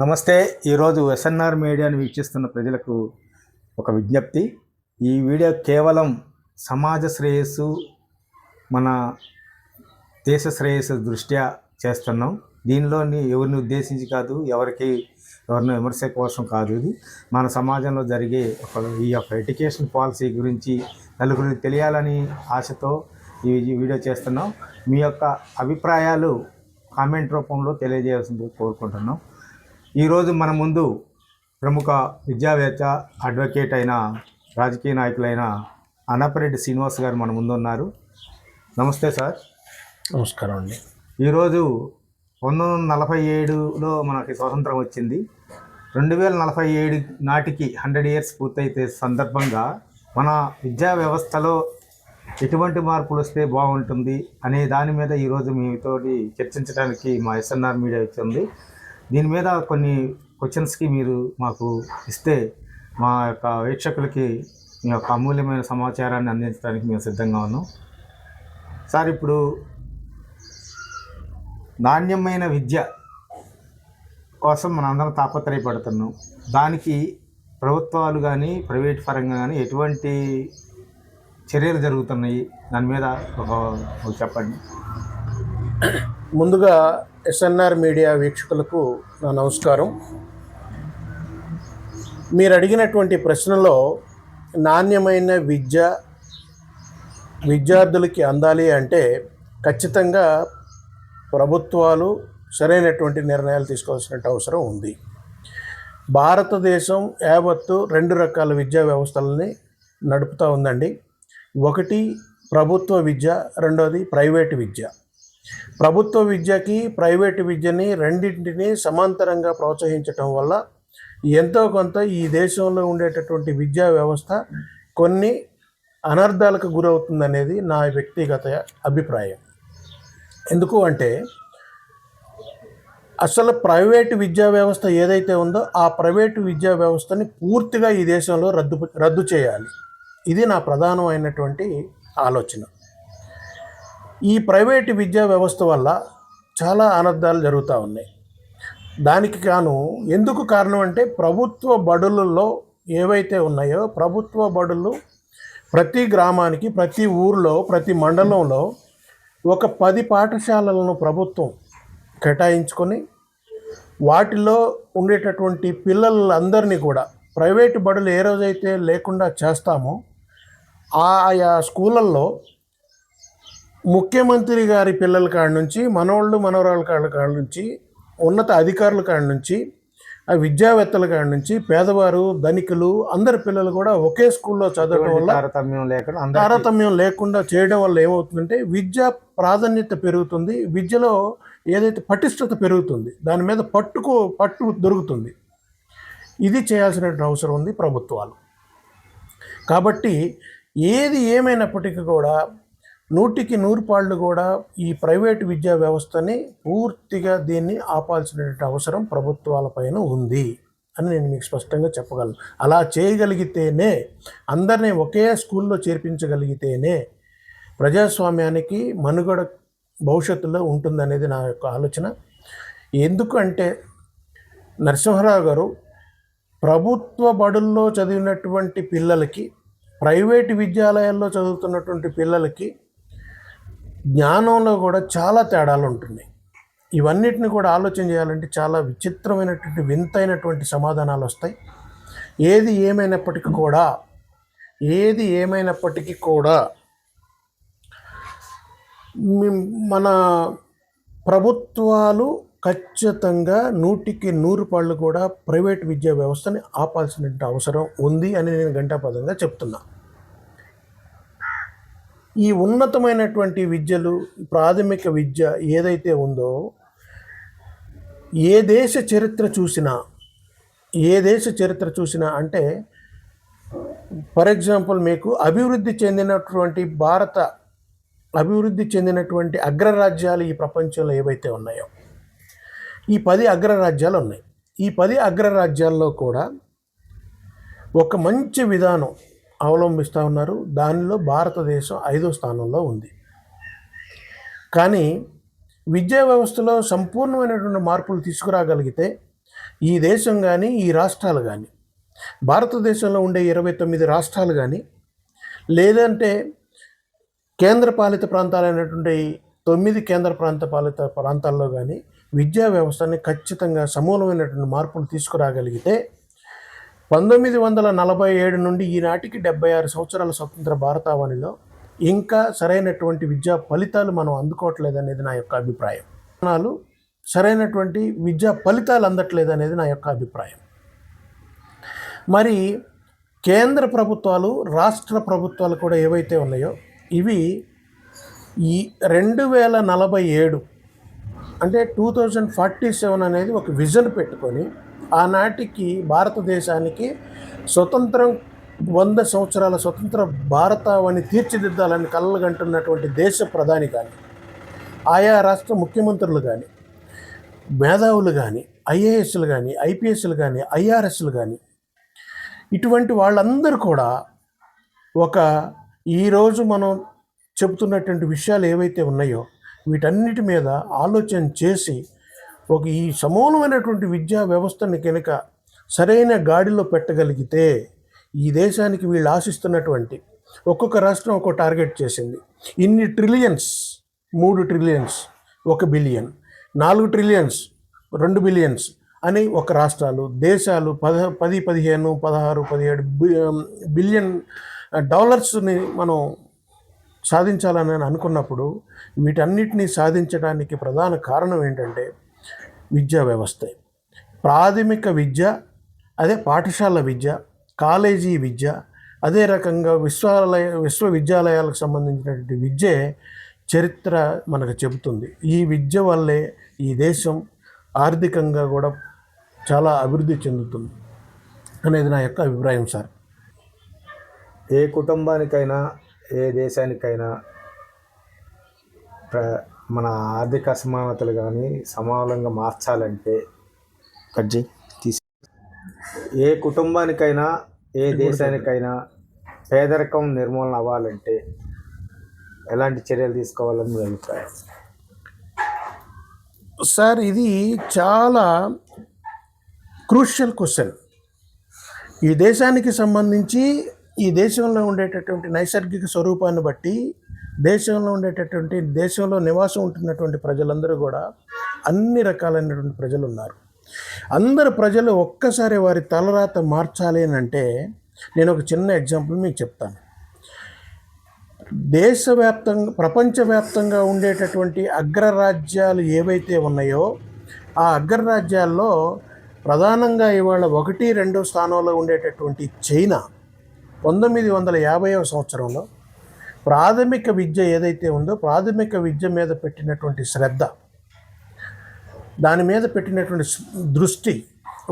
నమస్తే. ఈరోజు ఎస్ఎన్ఆర్ మీడియాను వీక్షిస్తున్న ప్రజలకు ఒక విజ్ఞప్తి. ఈ వీడియో కేవలం సమాజ శ్రేయస్సు, మన దేశ శ్రేయస్సు దృష్ట్యా చేస్తున్నాం. దీనిలోని ఎవరిని ఉద్దేశించి కాదు, ఎవరిని విమర్శ కోసం కాదు. ఇది మన సమాజంలో జరిగే ఈ యొక్క ఎడ్యుకేషన్ పాలసీ గురించి నలుగురికి తెలియాలని ఆశతో ఈ వీడియో చేస్తున్నాం. మీ యొక్క అభిప్రాయాలు కామెంట్ రూపంలో తెలియజేయాల్సింది కోరుకుంటున్నాం. ఈరోజు మన ముందు ప్రముఖ విద్యావేత్త, అడ్వకేట్ అయిన, రాజకీయ నాయకులైన అన్నపరెడ్డి శ్రీనివాస్ గారు మన ముందు ఉన్నారు. నమస్తే సార్. నమస్కారం అండి. ఈరోజు 1947లో మనకి స్వాతంత్రం వచ్చింది. 2047 నాటికి 100 ఇయర్స్ పూర్తయితే సందర్భంగా మన విద్యా వ్యవస్థలో ఎటువంటి మార్పులు వస్తే బాగుంటుంది అనే దాని మీద ఈరోజు మీతోటి చర్చించడానికి మా ఎస్ఎన్ఆర్ మీడియా వచ్చింది. దీని మీద కొన్ని క్వశ్చన్స్కి మీరు మాకు ఇస్తే మా యొక్క వీక్షకులకి మీ యొక్క అమూల్యమైన సమాచారాన్ని అందించడానికి మేము సిద్ధంగా ఉన్నాం. సార్, ఇప్పుడు నాణ్యమైన విద్య కోసం మనందరం తాపత్రయపడుతున్నాం. దానికి ప్రభుత్వాలు కానీ ప్రైవేట్ పరంగా కానీ ఎటువంటి చర్యలు జరుగుతున్నాయి? దాని మీద ఒక చెప్పండి. ముందుగా ఎస్ఎన్ఆర్ మీడియా వీక్షకులకు నా నమస్కారం. మీరు అడిగినటువంటి ప్రశ్నలో నాణ్యమైన విద్యార్థులకి అందాలి అంటే ఖచ్చితంగా ప్రభుత్వాలు సరైనటువంటి నిర్ణయాలు తీసుకోవాల్సిన అవసరం ఉంది. భారతదేశం యావత్తు 2 రకాల విద్యా వ్యవస్థలని నడుపుతూ ఉందండి. ఒకటి ప్రభుత్వ విద్య, రెండోది ప్రైవేటు విద్య. ప్రభుత్వ విద్యకి ప్రైవేటు విద్యని రెండింటినీ సమాంతరంగా ప్రోత్సహించటం వల్ల ఎంతో కొంత ఈ దేశంలో ఉండేటటువంటి విద్యా వ్యవస్థ కొన్ని అనర్థాలకు గురవుతుందనేది నా వ్యక్తిగత అభిప్రాయం. ఎందుకు అంటే అసలు ప్రైవేటు విద్యా వ్యవస్థ ఏదైతే ఉందో ఆ ప్రైవేటు విద్యా వ్యవస్థని పూర్తిగా ఈ దేశంలో రద్దు చేయాలి. ఇది నా ప్రధానమైనటువంటి ఆలోచన. ఈ ప్రైవేటు విద్యా వ్యవస్థ వల్ల చాలా అనర్థాలు జరుగుతూ ఉన్నాయి. దానికి ఎందుకు కారణం అంటే ప్రభుత్వ బడులలో ఏవైతే ఉన్నాయో, ప్రభుత్వ బడులు ప్రతి గ్రామానికి, ప్రతి ఊరిలో, ప్రతి మండలంలో ఒక 10 పాఠశాలలను ప్రభుత్వం కేటాయించుకొని వాటిలో ఉండేటటువంటి పిల్లలందరినీ కూడా ప్రైవేటు బడులు ఏ రోజైతే లేకుండా చేస్తామో ఆయా స్కూళ్ళల్లో ముఖ్యమంత్రి గారి పిల్లల కాడ నుంచి, మనవరాళ్ళ కాడ నుంచి, ఉన్నత అధికారుల కాడ నుంచి, ఆ విద్యావేత్తల కాడ నుంచి, పేదవారు, ధనికులు అందరి పిల్లలు కూడా ఒకే స్కూల్లో చదవడం వల్ల తారతమ్యం లేకుండా చేయడం వల్ల ఏమవుతుందంటే విద్యా ప్రాధాన్యత పెరుగుతుంది, విద్యలో ఏదైతే పటిష్టత పెరుగుతుంది, దాని మీద పట్టు దొరుకుతుంది. ఇది చేయాల్సిన అవసరం ఉంది ప్రభుత్వాలు. కాబట్టి ఏది ఏమైనప్పటికీ కూడా 100కి 100 పాళ్ళు కూడా ఈ ప్రైవేటు విద్యా వ్యవస్థని పూర్తిగా దీన్ని ఆపాల్సిన అవసరం ప్రభుత్వాలపైన ఉంది అని నేను మీకు స్పష్టంగా చెప్పగలను. అలా చేయగలిగితేనే, అందరినీ ఒకే స్కూల్లో చేర్పించగలిగితేనే ప్రజాస్వామ్యానికి మనుగడ భవిష్యత్తులో ఉంటుందనేది నా యొక్క ఆలోచన. ఎందుకంటే నరసింహారావు గారు ప్రభుత్వ బడుల్లో చదివినటువంటి పిల్లలకి, ప్రైవేటు విద్యాలయాల్లో చదువుతున్నటువంటి పిల్లలకి జ్ఞానంలో కూడా చాలా తేడాలు ఉంటున్నాయి. ఇవన్నిటిని కూడా ఆలోచన చేయాలంటే చాలా విచిత్రమైనటువంటి, వింతైనటువంటి సమాధానాలు వస్తాయి. ఏది ఏమైనప్పటికీ కూడా మన ప్రభుత్వాలు ఖచ్చితంగా 100కి 100 పాళ్ళు కూడా ప్రైవేట్ విద్యా వ్యవస్థని ఆపాల్సిన అవసరం ఉంది అని నేను ఘంటాపథంగా చెప్తున్నా. ఈ ఉన్నతమైనటువంటి విద్యలు, ప్రాథమిక విద్య ఏదైతే ఉందో, ఏ దేశ చరిత్ర చూసినా అంటే ఫర్ ఎగ్జాంపుల్ మీకు అభివృద్ధి చెందినటువంటి అగ్రరాజ్యాలు ఈ ప్రపంచంలో ఏవైతే ఉన్నాయో, ఈ 10 అగ్రరాజ్యాలు ఉన్నాయి. ఈ 10 అగ్రరాజ్యాల్లో కూడా ఒక మంచి విధానం అవలంబిస్తూ ఉన్నారు. దానిలో భారతదేశం 5వ స్థానంలో ఉంది. కానీ విద్యా వ్యవస్థలో సంపూర్ణమైనటువంటి మార్పులు తీసుకురాగలిగితే ఈ దేశం కానీ ఈ రాష్ట్రాలు కానీ భారతదేశంలో ఉండే 29 రాష్ట్రాలు కానీ లేదంటే కేంద్రపాలిత ప్రాంతాలైనటువంటి 9 కేంద్ర పాలిత ప్రాంతాల్లో కానీ విద్యా వ్యవస్థని ఖచ్చితంగా సమూలమైనటువంటి మార్పులు తీసుకురాగలిగితే 1947 నుండి ఈనాటికి 76 సంవత్సరాల స్వతంత్ర భారతావనిలో ఇంకా సరైనటువంటి విద్యా ఫలితాలు మనం అందుకోవట్లేదనేది నా యొక్క అభిప్రాయం. సరైనటువంటి విద్యా ఫలితాలు అందట్లేదనేది నా యొక్క అభిప్రాయం. మరి కేంద్ర ప్రభుత్వాలు, రాష్ట్ర ప్రభుత్వాలు కూడా ఏవైతే ఉన్నాయో ఇవి ఈ 2047 అంటే 2047 అనేది ఒక విజన్ పెట్టుకొని ఆనాటికి భారతదేశానికి స్వతంత్రం 100 సంవత్సరాల స్వతంత్ర భారతావని తీర్చిదిద్దాలని కలలుగంటున్నటువంటి దేశ ప్రధాని కానీ, ఆయా రాష్ట్ర ముఖ్యమంత్రులు కానీ, మేధావులు కానీ, ఐఏఎస్లు కానీ, ఐపీఎస్లు కానీ, ఐఆర్ఎస్లు కానీ, ఇటువంటి వాళ్ళందరూ కూడా ఈరోజు మనం చెబుతున్నటువంటి విషయాలు ఏవైతే ఉన్నాయో వీటన్నిటి మీద ఆలోచన చేసి ఈ సమూలమైనటువంటి విద్యా వ్యవస్థని కనుక సరైన గాడిలో పెట్టగలిగితే ఈ దేశానికి వీళ్ళు ఆశిస్తున్నటువంటి ఒక్కొక్క రాష్ట్రం ఒక్కో టార్గెట్ చేసింది. ఇన్ని trillions, 3 trillions 1 billion, 4 trillions 2 billions అని ఒక రాష్ట్రాలు, దేశాలు 10, 15, 16, 17 బిలియన్ డాలర్స్ని మనం సాధించాలని అనుకున్నప్పుడు వీటన్నిటినీ సాధించడానికి ప్రధాన కారణం ఏంటంటే విద్యా వ్యవస్థ. ప్రాథమిక విద్య, అదే పాఠశాల విద్య, కాలేజీ విద్య, అదే రకంగా విశ్వవిద్యాలయాలకు సంబంధించినటువంటి విద్యే చరిత్ర మనకు చెబుతుంది. ఈ విద్య వల్లే ఈ దేశం ఆర్థికంగా కూడా చాలా అభివృద్ధి చెందుతుంది అనేది నా యొక్క అభిప్రాయం సార్. ఏ కుటుంబానికైనా ఏ దేశానికైనా మన ఆర్థిక అసమానతలు కానీ సమూలంగా మార్చాలంటే ఏ కుటుంబానికైనా ఏ దేశానికైనా పేదరికం నిర్మూలన అవ్వాలంటే ఎలాంటి చర్యలు తీసుకోవాలని మీ అభిప్రాయం? సార్, ఇది చాలా క్రూషియల్ క్వశ్చన్. ఈ దేశానికి సంబంధించి ఈ దేశంలో ఉండేటటువంటి నైసర్గిక స్వరూపాన్ని బట్టి దేశంలో నివాసం ఉంటున్నటువంటి ప్రజలందరూ కూడా అన్ని రకాలైనటువంటి ప్రజలు ఉన్నారు. అందరు ప్రజలు ఒక్కసారి వారి తలరాత మార్చాలి అని అంటే నేను ఒక చిన్న ఎగ్జాంపుల్ మీకు చెప్తాను. దేశవ్యాప్తంగా, ప్రపంచవ్యాప్తంగా ఉండేటటువంటి అగ్రరాజ్యాలు ఏవైతే ఉన్నాయో ఆ అగ్రరాజ్యాల్లో ప్రధానంగా ఇవాళ 1, 2 స్థానంలో ఉండేటటువంటి చైనా 1950వ సంవత్సరంలో ప్రాథమిక విద్య ఏదైతే ఉందో ప్రాథమిక విద్య మీద పెట్టినటువంటి శ్రద్ధ, దాని మీద పెట్టినటువంటి దృష్టి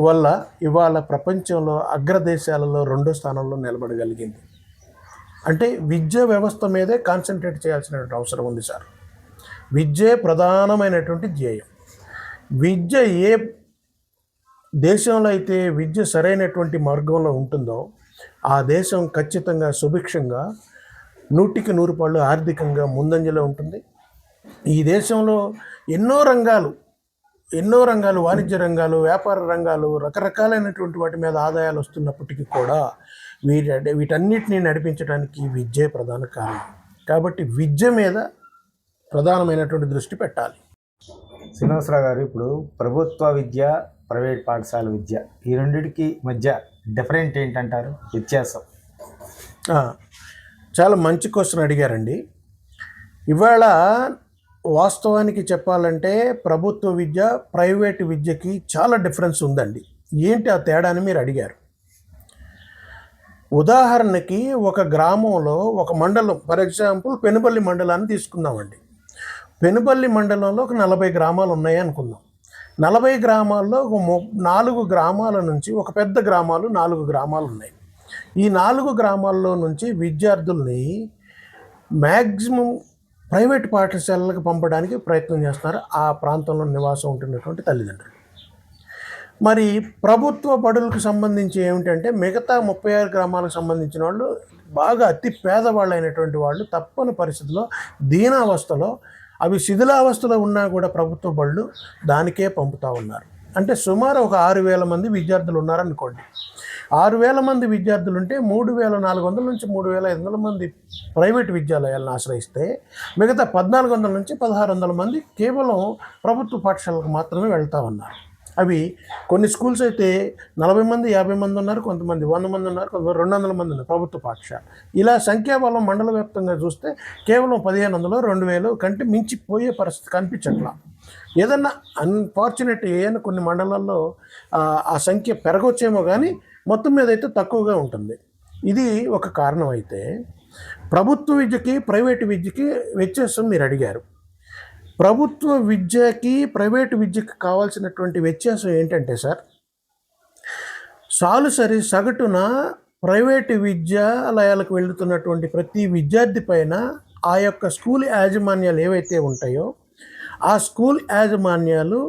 వల్ల ఇవాళ ప్రపంచంలో అగ్రదేశాలలో 2వ స్థానంలో నిలబడగలిగింది. అంటే విద్యా వ్యవస్థ మీదే కాన్సన్ట్రేట్ చేయాల్సినటువంటి అవసరం ఉంది సార్. విద్యే ప్రధానమైనటువంటి ధ్యేయం. విద్య ఏ దేశంలో అయితే విద్య సరైనటువంటి మార్గంలో ఉంటుందో ఆ దేశం ఖచ్చితంగా సుభిక్షంగా 100కి 100 పాళ్ళు ఆర్థికంగా ముందంజలో ఉంటుంది. ఈ దేశంలో ఎన్నో రంగాలు, వాణిజ్య రంగాలు, వ్యాపార రంగాలు, రకరకాలైనటువంటి వాటి మీద ఆదాయాలు వస్తున్నప్పటికీ కూడా వీటన్నిటినీ నడిపించడానికి విద్యే ప్రధాన కారణం. కాబట్టి విద్య మీద ప్రధానమైనటువంటి దృష్టి పెట్టాలి. శ్రీనివాసరావు గారు, ఇప్పుడు ప్రభుత్వ విద్య, ప్రైవేట్ పాఠశాల విద్య, ఈ రెండింటికి మధ్య డిఫరెంట్ ఏంటంటారు, వ్యత్యాసం? చాలా మంచి క్వశ్చన్ అడిగారండి. ఇవాళ వాస్తవానికి చెప్పాలంటే ప్రభుత్వ విద్య, ప్రైవేటు విద్యకి చాలా డిఫరెన్స్ ఉందండి. ఏంటి ఆ తేడా అని మీరు అడిగారు. ఉదాహరణకి ఒక గ్రామంలో, ఒక మండలం, ఫర్ ఎగ్జాంపుల్ పెనుపల్లి మండలాన్ని తీసుకుందామండి. పెనుపల్లి మండలంలో ఒక 40 గ్రామాలు ఉన్నాయి అనుకుందాం. 40 గ్రామాల్లో 4 గ్రామాల నుంచి, ఒక పెద్ద గ్రామాలు 4 గ్రామాలు ఉన్నాయి. ఈ 4 గ్రామాల్లో నుంచి విద్యార్థుల్ని మ్యాక్సిమం ప్రైవేట్ పాఠశాలలకు పంపడానికి ప్రయత్నం చేస్తున్నారు ఆ ప్రాంతంలో నివాసం ఉంటున్నటువంటి తల్లిదండ్రులు. మరి ప్రభుత్వ బడులకు సంబంధించి ఏమిటంటే మిగతా 36 గ్రామాలకు సంబంధించిన వాళ్ళు బాగా అతి పేదవాళ్ళు అయినటువంటి వాళ్ళు తప్పని పరిస్థితుల్లో, దీనావస్థలో, అవి శిథిలావస్థలో ఉన్నా కూడా ప్రభుత్వ బళ్ళు దానికే పంపుతూ ఉన్నారు. అంటే సుమారు ఒక 6,000 మంది విద్యార్థులు ఉన్నారనుకోండి. 6,000 మంది విద్యార్థులు ఉంటే 3,400 నుంచి 3,500 మంది ప్రైవేట్ విద్యాలయాలను ఆశ్రయిస్తే మిగతా 1,400 నుంచి 1,600 మంది కేవలం ప్రభుత్వ పాఠశాలకు మాత్రమే వెళ్తూ ఉన్నారు. అవి కొన్ని స్కూల్స్ అయితే 40 మంది 50 మంది ఉన్నారు, కొంతమంది 100 మంది ఉన్నారు, కొంతమంది 200 మంది ఉన్నారు ప్రభుత్వ పాఠశాల. ఇలా సంఖ్యాబలం మండల వ్యాప్తంగా చూస్తే కేవలం 1,500 2,000 కంటే మించిపోయే పరిస్థితి కనిపించట్లా. ఏదన్నా అన్ఫార్చునేట్ ఏదైనా కొన్ని మండలాల్లో ఆ సంఖ్య పెరగొచ్చేమో కానీ మొత్తం మీద అయితే తక్కువగా ఉంటుంది. ఇది ఒక కారణం అయితే, ప్రభుత్వ విద్యకి ప్రైవేటు విద్యకి వ్యత్యాసం మీరు అడిగారు. ప్రభుత్వ విద్యకి ప్రైవేటు విద్యకి కావాల్సినటువంటి వ్యత్యాసం ఏంటంటే సార్, సగటున ప్రైవేటు విద్యాలయాలకు వెళుతున్నటువంటి ప్రతి విద్యార్థి పైన ఆ యొక్క స్కూల్ యాజమాన్యాలు ఏవైతే ఉంటాయో ఆ స్కూల్ యాజమాన్యాలు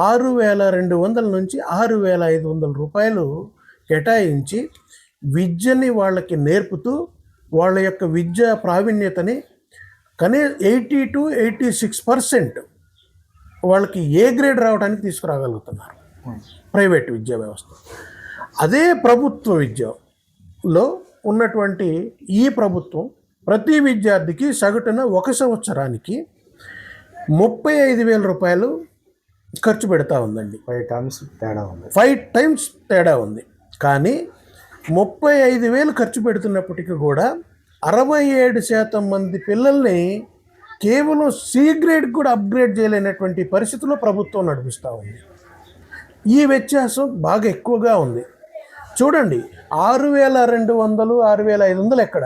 6,200 నుంచి 6,500 రూపాయలు కేటాయించి విద్యని వాళ్ళకి నేర్పుతూ వాళ్ళ యొక్క విద్యా ప్రావీణ్యతని 80 to 86% వాళ్ళకి ఏ గ్రేడ్ రావడానికి తీసుకురాగలుగుతున్నారు ప్రైవేట్ విద్యా వ్యవస్థ. అదే ప్రభుత్వ విద్యలో ఉన్నటువంటి ఈ ప్రభుత్వం ప్రతి విద్యార్థికి సగటున 1 సంవత్సరానికి 35,000 రూపాయలు ఖర్చు పెడతా ఉందండి. 5 టైమ్స్ తేడా ఉంది. కానీ 35,000 ఖర్చు పెడుతున్నప్పటికీ కూడా 67% మంది పిల్లల్ని కేవలం సి గ్రేడ్ కూడా అప్గ్రేడ్ చేయలేనటువంటి పరిస్థితుల్లో ప్రభుత్వం నడిపిస్తూ ఉంది. ఈ వ్యత్యాసం బాగా ఎక్కువగా ఉంది. చూడండి, 6,200 6,500 ఎక్కడ,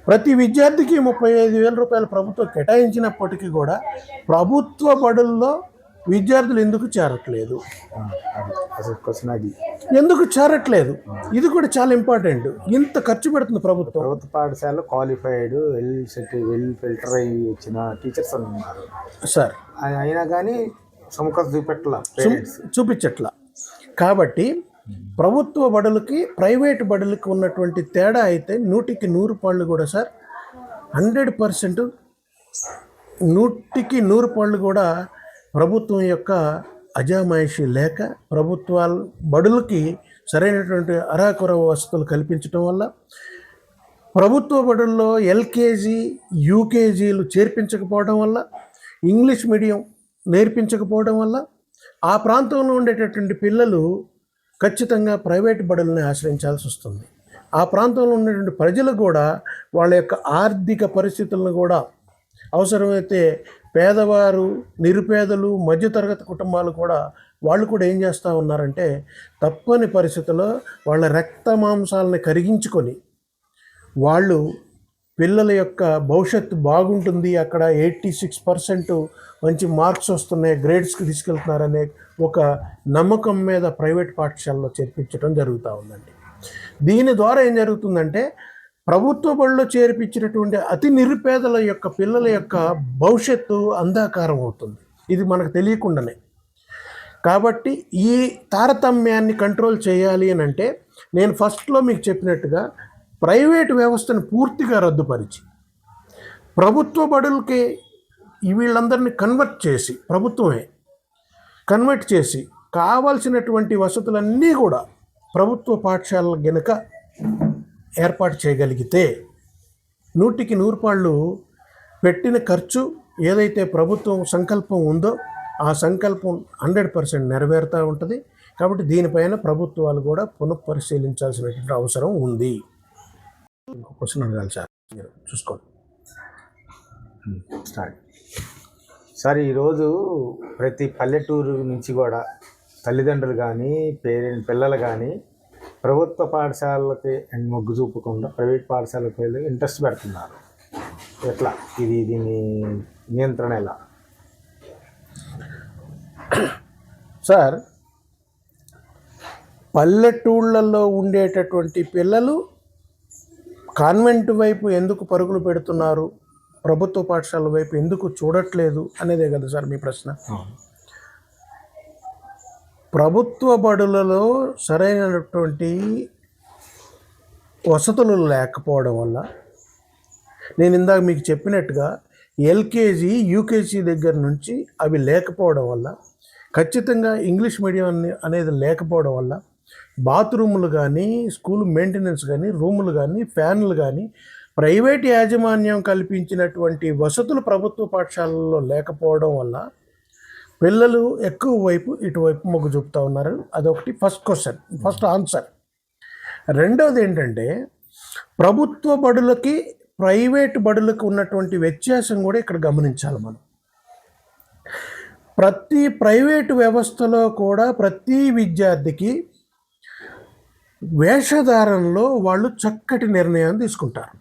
ప్రతి విద్యార్థికి 35,000 రూపాయలు ప్రభుత్వం కేటాయించినప్పటికీ కూడా ప్రభుత్వ బడుల్లో విద్యార్థులు ఎందుకు చేరట్లేదు? ఎందుకు చేరట్లేదు? ఇది కూడా చాలా ఇంపార్టెంట్. ఇంత ఖర్చు పెడుతుంది ప్రభుత్వం. ప్రభుత్వ పాఠశాలలో క్వాలిఫైడ్ వెల్ ఫిల్టర్ అయ్యి వచ్చిన టీచర్స్ ఉన్నారు సార్, అయినా కానీ సముఖత చూపించట్లా. కాబట్టి ప్రభుత్వ బడులకి ప్రైవేటు బడులకి ఉన్నటువంటి తేడా అయితే 100కి 100 పాళ్ళు కూడా సార్ 100%, 100కి 100 పాళ్ళు కూడా ప్రభుత్వం యొక్క అజామాయిషీ లేక ప్రభుత్వాల బడులకి సరైనటువంటి అరాకొర వసతులు కల్పించడం వల్ల, ప్రభుత్వ బడుల్లో ఎల్కేజీ యూకేజీలు చేర్పించకపోవడం వల్ల, ఇంగ్లీష్ మీడియం నేర్పించకపోవడం వల్ల ఆ ప్రాంతంలో ఉండేటటువంటి పిల్లలు ఖచ్చితంగా ప్రైవేట్ బడుల్ని ఆశ్రయించాల్సి వస్తుంది. ఆ ప్రాంతంలో ఉన్నటువంటి ప్రజలు కూడా వాళ్ళ యొక్క ఆర్థిక పరిస్థితులను కూడా, అవసరమైతే పేదవారు, నిరుపేదలు, మధ్యతరగతి కుటుంబాలు కూడా వాళ్ళు కూడా ఏం చేస్తూ ఉన్నారంటే తప్పని పరిస్థితుల్లో వాళ్ళ రక్త మాంసాలని కరిగించుకొని వాళ్ళు పిల్లల యొక్క భవిష్యత్తు బాగుంటుంది, అక్కడ 86% మంచి మార్క్స్ వస్తున్నాయి, గ్రేడ్స్కి తీసుకెళ్తున్నారనే ఒక నమ్మకం మీద ప్రైవేట్ పాఠశాలలో చేర్పించడం జరుగుతూ ఉందండి. దీని ద్వారా ఏం జరుగుతుందంటే ప్రభుత్వ బడిలో చేర్పించినటువంటి అతి నిరుపేదల యొక్క పిల్లల యొక్క భవిష్యత్తు అంధకారం అవుతుంది. ఇది మనకు తెలియకుండానే. కాబట్టి ఈ తారతమ్యాన్ని కంట్రోల్ చేయాలి అని అంటే నేను ఫస్ట్లో మీకు చెప్పినట్టుగా ప్రైవేటు వ్యవస్థను పూర్తిగా రద్దుపరిచి ప్రభుత్వ బడులకి వీళ్ళందరినీ ప్రభుత్వమే కన్వర్ట్ చేసి కావాల్సినటువంటి వసతులన్నీ కూడా ప్రభుత్వ పాఠశాలల గనుక ఏర్పాటు చేయగలిగితే 100కి 100 పాళ్ళు పెట్టిన ఖర్చు ఏదైతే ప్రభుత్వం సంకల్పం ఉందో ఆ సంకల్పం 100% నెరవేరుతూ ఉంటుంది. కాబట్టి దీనిపైన ప్రభుత్వాలు కూడా పునఃపరిశీలించాల్సినటువంటి అవసరం ఉంది. ఇంకో క్వశ్చన్ అడగాలి సార్, మీరు చూసుకోండి. సార్, ఈరోజు ప్రతి పల్లెటూరు నుంచి కూడా తల్లిదండ్రులు కానీ పిల్లలు కానీ ప్రభుత్వ పాఠశాలలకి మొగ్గు చూపకుండా ప్రైవేట్ పాఠశాలకు వెళ్ళి ఇంట్రెస్ట్ పెడుతున్నారు. ఎట్లా దీని నియంత్రణ ఎలా? సార్, పల్లెటూళ్ళల్లో ఉండేటటువంటి పిల్లలు కాన్వెంట్ వైపు ఎందుకు పరుగులు పెడుతున్నారు, ప్రభుత్వ పాఠశాల వైపు ఎందుకు చూడట్లేదు అనేదే కదా సార్ మీ ప్రశ్న. ప్రభుత్వ బడులలో సరైనటువంటి వసతులు లేకపోవడం వల్ల, నేను ఇందాక మీకు చెప్పినట్టుగా ఎల్కేజీ యూకేజీ దగ్గర నుంచి అవి లేకపోవడం వల్ల ఖచ్చితంగా ఇంగ్లీష్ మీడియం అనేది లేకపోవడం వల్ల బాత్రూములు కానీ, స్కూల్ మెయింటెనెన్స్ కానీ, రూములు కానీ, ఫ్యాన్లు కానీ, ప్రైవేట్ యాజమాన్యం కల్పించినటువంటి వసతులు ప్రభుత్వ పాఠశాలల్లో లేకపోవడం వల్ల పిల్లలు ఎక్కువ వైపు ఇటువైపు మొగ్గు చూపుతూ ఉన్నారు. అదొకటి ఫస్ట్ ఆన్సర్. రెండవది ఏంటంటే, ప్రభుత్వ బడులకి ప్రైవేట్ బడులకు ఉన్నటువంటి వ్యత్యాసం కూడా ఇక్కడ గమనించాలి మనం. ప్రతి ప్రైవేటు వ్యవస్థలో కూడా ప్రతి విద్యార్థికి వేషధారణలో వాళ్ళు చక్కటి నిర్ణయాన్ని తీసుకుంటారు.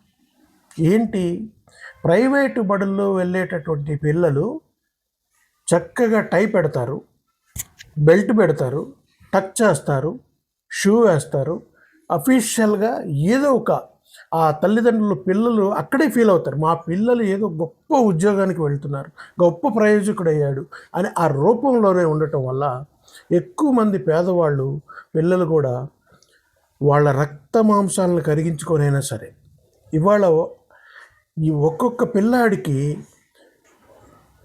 ఏంటి, ప్రైవేటు బడుల్లో వెళ్ళేటటువంటి పిల్లలు చక్కగా టై పెడతారు, బెల్ట్ పెడతారు, టక్ చేస్తారు, షూ వేస్తారు. అఫీషియల్గా ఏదో ఒక ఆ తల్లిదండ్రులు పిల్లలు అక్కడే ఫీల్ అవుతారు, మా పిల్లలు ఏదో గొప్ప ఉద్యోగానికి వెళ్తున్నారు, గొప్ప ప్రయోజకుడు అయ్యాడు అని ఆ రూపంలోనే ఉండటం వల్ల ఎక్కువ మంది పేదవాళ్ళు పిల్లలు కూడా వాళ్ళ రక్త మాంసాలను కరిగించుకొనైనా సరే ఇవాళ ఈ ఒక్కొక్క పిల్లాడికి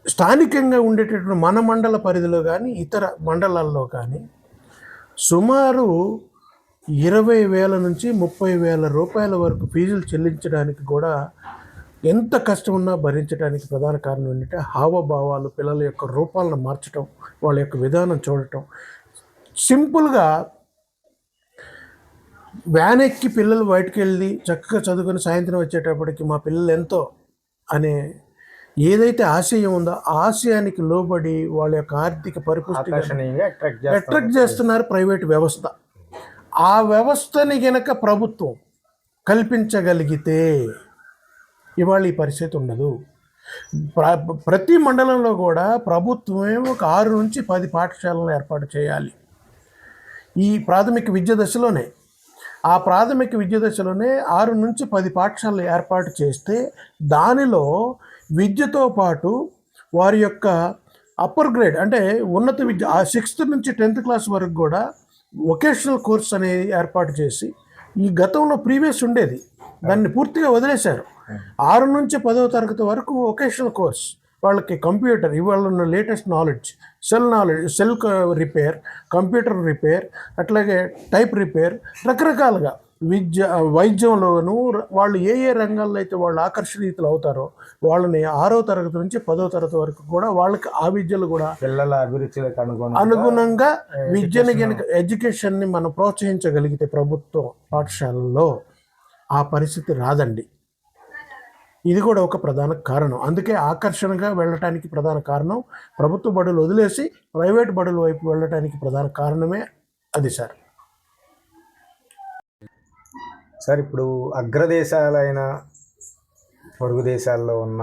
స్థానికంగా ఉండేటటువంటి మన మండల పరిధిలో కానీ ఇతర మండలాల్లో కానీ సుమారు 20,000 నుంచి 30,000 రూపాయల వరకు ఫీజులు చెల్లించడానికి కూడా ఎంత కష్టం ఉన్నా భరించడానికి ప్రధాన కారణం ఏంటంటే హావభావాలు, పిల్లల యొక్క రూపాలను మార్చడం, వాళ్ళ యొక్క విధానం చూడటం. సింపుల్గా వ్యాన్ ఎక్కి పిల్లలు బయటకు వెళ్ళి చక్కగా చదువుకొని సాయంత్రం వచ్చేటప్పటికి మా పిల్లలు ఎంతో అనే ఏదైతే ఆశయం ఉందో ఆ ఆశయానికి లోబడి వాళ్ళ యొక్క ఆర్థిక పరిపుష్టిని అట్రాక్ట్ చేస్తున్నారు ప్రైవేట్ వ్యవస్థ. ఆ వ్యవస్థని గనక ప్రభుత్వం కల్పించగలిగితే ఇవాళ ఈ పరిస్థితి ఉండదు. ప్రతి మండలంలో కూడా ప్రభుత్వమే ఒక 6 నుంచి 10 పాఠశాలను ఏర్పాటు చేయాలి. ఈ ప్రాథమిక విద్య దశలోనే 6 నుంచి 10 పాఠశాలలు ఏర్పాటు చేస్తే దానిలో విద్యతో పాటు వారి యొక్క అప్పర్ గ్రేడ్ అంటే ఉన్నత విద్య 6th నుంచి 10th క్లాస్ వరకు కూడా వొకేషనల్ కోర్స్ అనేది ఏర్పాటు చేసి, ఈ గతంలో ప్రీవియస్ ఉండేది దాన్ని పూర్తిగా వదిలేశారు. 6 నుంచి 10వ తరగతి వరకు వొకేషనల్ కోర్స్, వాళ్ళకి కంప్యూటర్, ఇవాళ ఉన్న latest knowledge, cell repair, computer repair, అట్లాగే టైప్ రిపేర్, రకరకాలుగా వైద్యంలోనూ వాళ్ళు ఏ రంగాల్లో అయితే వాళ్ళు ఆకర్షణీయులు అవుతారో వాళ్ళని 6వ తరగతి నుంచి 10వ తరగతి వరకు కూడా వాళ్ళకి ఆ విద్యలు కూడా పిల్లల అభిరుచులకు అనుగుణంగా విద్యని కనుక ఎడ్యుకేషన్ని మనం ప్రోత్సహించగలిగితే ప్రభుత్వ పాఠశాలల్లో ఆ పరిస్థితి రాదండి. ఇది కూడా ఒక ప్రధాన కారణం. అందుకే ఆకర్షణగా వెళ్ళటానికి ప్రధాన కారణం ప్రభుత్వ బడులు వదిలేసి ప్రైవేట్ బడుల వైపు వెళ్ళటానికి ప్రధాన కారణమే అది సార్. ఇప్పుడు అగ్రదేశాలైన పొరుగు దేశాల్లో ఉన్న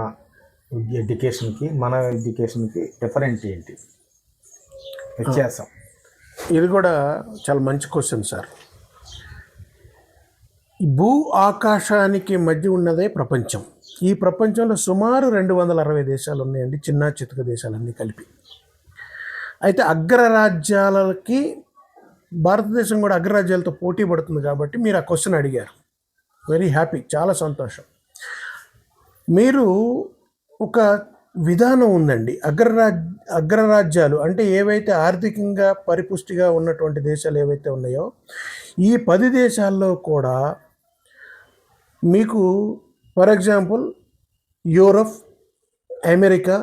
ఎడ్యుకేషన్కి మన ఎడ్యుకేషన్కి డిఫరెంట్ ఏంటి, వ్యత్యాసం? ఇది కూడా చాలా మంచి క్వశ్చన్ సార్. భూ ఆకాశానికి మధ్య ఉన్నదే ప్రపంచం. ఈ ప్రపంచంలో సుమారు 260 దేశాలు ఉన్నాయండి, చిన్న చితక దేశాలన్నీ కలిపి. అయితే అగ్రరాజ్యాలకి భారతదేశం కూడా అగ్రరాజ్యాలతో పోటీ పడుతుంది కాబట్టి మీరు ఆ క్వశ్చన్ అడిగారు. వెరీ హ్యాపీ, చాలా సంతోషం. మీరు ఒక విధానం ఉందండి. అగ్రరాజ్యాలు అంటే ఏవైతే ఆర్థికంగా పరిపుష్టిగా ఉన్నటువంటి దేశాలు ఏవైతే ఉన్నాయో ఈ 10 దేశాల్లో కూడా మీకు for example Europe, America,